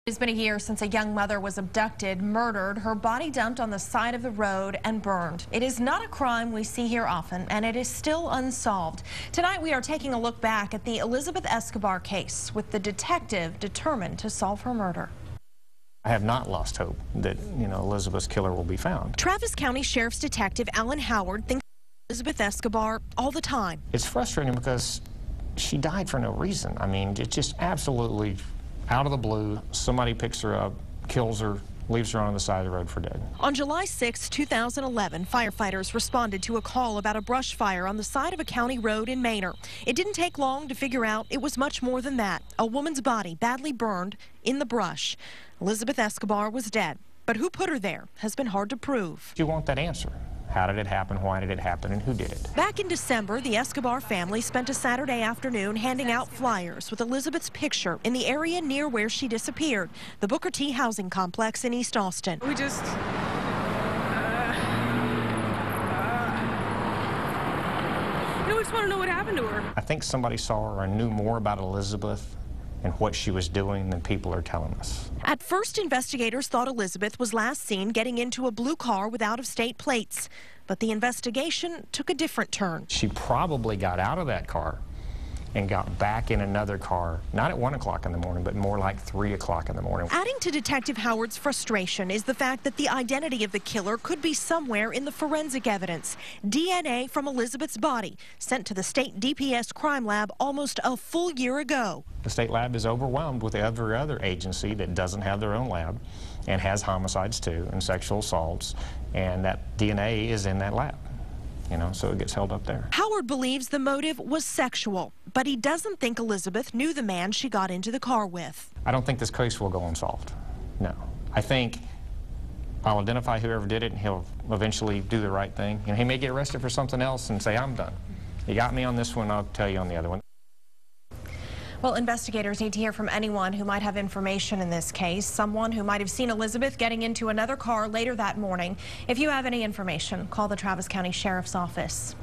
It's been a year since a young mother was abducted, murdered, her body dumped on the side of the road and burned. It is not a crime we see here often, and it is still unsolved. Tonight we are taking a look back at the Elizabeth Escobar case with the detective determined to solve her murder. I have not lost hope that, Elizabeth's killer will be found. Travis County Sheriff's Detective Alan Howard thinks of Elizabeth Escobar all the time. It's frustrating because she died for no reason. I mean, it's just absolutely out of the blue. Somebody picks her up, kills her, leaves her on the side of the road for dead. On July 6, 2011, firefighters responded to a call about a brush fire on the side of a county road in Manor. It didn't take long to figure out it was much more than that. A woman's body badly burned in the brush. Elizabeth Escobar was dead, but who put her there has been hard to prove. You want that answer. How did it happen, why did it happen, and who did it? Back in December, the Escobar family spent a Saturday afternoon handing out flyers with Elizabeth's picture in the area near where she disappeared, the Booker T housing complex in East Austin. We just want to know what happened to her. I think somebody saw her and knew more about Elizabeth and what she was doing than people are telling us. At first, investigators thought Elizabeth was last seen getting into a blue car with out-of-state plates. But the investigation took a different turn. She probably got out of that car and got back in another car, not at 1 o'clock in the morning, but more like 3 o'clock in the morning. Adding to Detective Howard's frustration is the fact that the identity of the killer could be somewhere in the forensic evidence. DNA from Elizabeth's body sent to the state DPS crime lab almost a full year ago. The state lab is overwhelmed with every other agency that doesn't have their own lab and has homicides too and sexual assaults, and that DNA is in that lab. So it gets held up there. Howard believes the motive was sexual, but he doesn't think Elizabeth knew the man she got into the car with. I don't think this case will go unsolved. No. I think I'll identify whoever did it, and he'll eventually do the right thing. He may get arrested for something else and say, I'm done. You got me on this one, I'll tell you on the other one. Well, investigators need to hear from anyone who might have information in this case, someone who might have seen Elizabeth getting into another car later that morning. If you have any information, call the Travis County Sheriff's Office.